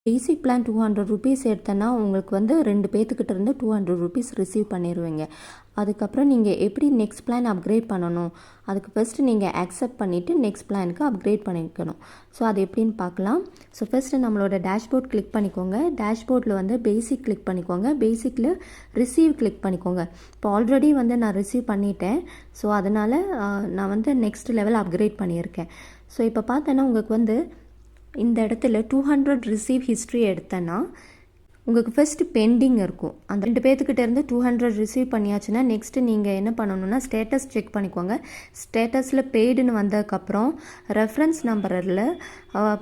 பேசிக் plan 200 rupees எடுத்தேன்னா உங்களுக்கு வந்து 2 பேத்துக்கிட்ட இருந்து 200 ருபீஸ் ரிசீவ் பண்ணிடுவீங்க. அதுக்கப்புறம் நீங்கள் எப்படி நெக்ஸ்ட் பிளான் அப்கிரேட் பண்ணணும், அதுக்கு ஃபஸ்ட்டு நீங்கள் அக்செப்ட் பண்ணிவிட்டு நெக்ஸ்ட் பிளானுக்கு அப்கிரேட் பண்ணிக்கணும். ஸோ அது எப்படின்னு பார்க்கலாம். ஸோ ஃபஸ்ட்டு நம்மளோட டேஷ்போர்ட் கிளிக் பண்ணிக்கோங்க. டேஷ்போர்டில் வந்து பேசிக் கிளிக் பண்ணிக்கோங்க. பேசிக்கில் ரிசீவ் கிளிக் பண்ணிக்கோங்க. இப்போ ஆல்ரெடி வந்து நான் ரிசீவ் பண்ணிட்டேன். ஸோ அதனால் நான் வந்து நெக்ஸ்ட் லெவல் அப்கிரேட் பண்ணியிருக்கேன். ஸோ இப்போ பார்த்தேன்னா உங்களுக்கு வந்து இந்த இடத்துல 200 ரிசீவ் ஹிஸ்ட்ரி எடுத்தேன்னா உங்களுக்கு ஃபஸ்ட்டு பெண்டிங் இருக்கும். அந்த 2 பேர்த்துக்கிட்ட இருந்து 200 ரிசீவ் பண்ணியாச்சுன்னா நெக்ஸ்ட்டு நீங்கள் என்ன பண்ணணும்னா ஸ்டேட்டஸ் செக் பண்ணிக்கோங்க. ஸ்டேட்டஸில் பெய்டுன்னு வந்ததுக்கப்புறம் ரெஃபரன்ஸ் நம்பரில்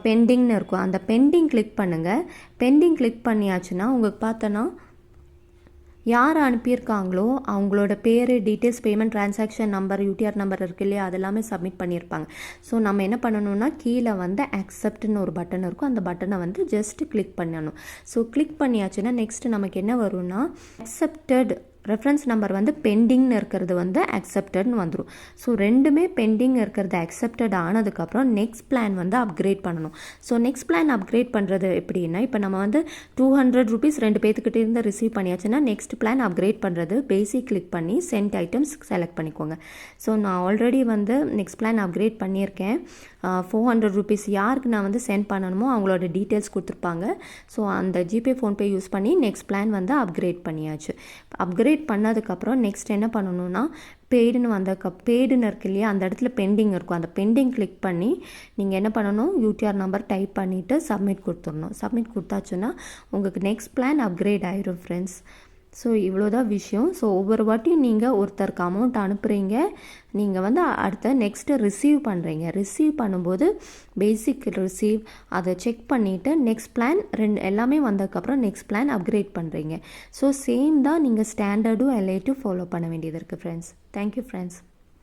பெண்டிங்னு இருக்கும். அந்த பெண்டிங் கிளிக் பண்ணுங்கள். பெண்டிங் கிளிக் பண்ணியாச்சுன்னா உங்களுக்கு பார்த்தோன்னா யார் அனுப்பியிருக்காங்களோ அவங்களோட பேர், details, payment transaction number, UTR number இருக்குது இல்லையா, அதெல்லாமே சப்மிட் பண்ணியிருப்பாங்க. ஸோ நம்ம என்ன பண்ணணும்னா கீழே வந்து அக்செப்ட்னு ஒரு பட்டன் இருக்கும். அந்த பட்டனை வந்து ஜஸ்ட்டு கிளிக் பண்ணணும். ஸோ கிளிக் பண்ணியாச்சுன்னா நெக்ஸ்ட்டு நமக்கு என்ன வரும்னா அக்செப்டட் ரெஃபரன்ஸ் நம்பர் வந்து பெண்டிங்னு இருக்கிறது வந்து அக்செப்டட்னு வந்துடும். ஸோ ரெண்டுமே பெண்டிங் இருக்கிறது அக்செப்டட் ஆனதுக்கப்புறம் நெக்ஸ்ட் பிளான் வந்து அப்கிரேட் பண்ணணும். ஸோ நெக்ஸ்ட் பிளான் அப்கிரேட் பண்ணுறது எப்படின்னா இப்போ நம்ம வந்து 200 ருபீஸ் 2 பேத்துக்கிட்டே இருந்து ரிசீவ் பண்ணியாச்சுன்னா நெக்ஸ்ட் பிளான் அப்கிரேட் பண்ணுறது பேசிக் கிளிக் பண்ணி சென்ட் ஐட்டம்ஸ் செலக்ட் பண்ணிக்கோங்க. ஸோ நான் ஆல்ரெடி வந்து நெக்ஸ்ட் பிளான் அப்கிரேட் பண்ணியிருக்கேன். 400 ருபீஸ் யாருக்கு நான் வந்து சென்ட் பண்ணணுமோ அவங்களோட டீட்டெயில்ஸ் கொடுத்துருப்பாங்க. ஸோ அந்த ஜிபே, ஃபோன்பே யூஸ் பண்ணி நெக்ஸ்ட் பிளான் வந்து அப்கிரேட் பண்ணியாச்சு. அப்கிரேட் பண்ணதுக்கப்புறம் நெக்ஸ்ட் என்ன பண்ணணும்னா பெய்டுன்னு இருக்கு இல்லையா, அந்த இடத்துல பெண்டிங் இருக்கும். அந்த பெண்டிங் கிளிக் பண்ணி நீங்கள் என்ன பண்ணணும், யூடிஆர் நம்பர் டைப் பண்ணிவிட்டு சப்மிட் கொடுத்துடணும். சப்மிட் கொடுத்தாச்சுன்னா உங்களுக்கு நெக்ஸ்ட் பிளான் அப்கிரேட் ஆயிரும் ஃப்ரெண்ட்ஸ். ஸோ இவ்வளோதான் விஷயம். ஸோ ஒவ்வொரு வாட்டியும் நீங்கள் ஒருத்தருக்கு அமௌண்ட் அனுப்புகிறீங்க, நீங்கள் வந்து அடுத்த நெக்ஸ்ட்டு ரிசீவ் பண்ணுறீங்க. ரிசீவ் பண்ணும்போது பேசிக் ரிசீவ் அதை செக் பண்ணிவிட்டு நெக்ஸ்ட் பிளான் எல்லாமே வந்ததுக்கப்புறம் நெக்ஸ்ட் பிளான் அப்கிரேட் பண்ணுறீங்க. ஸோ சேம் தான் நீங்கள் ஸ்டாண்டர்டும் எல்ஐட்டும் ஃபாலோ பண்ண வேண்டியது இருக்குது ஃப்ரெண்ட்ஸ். Thank you friends.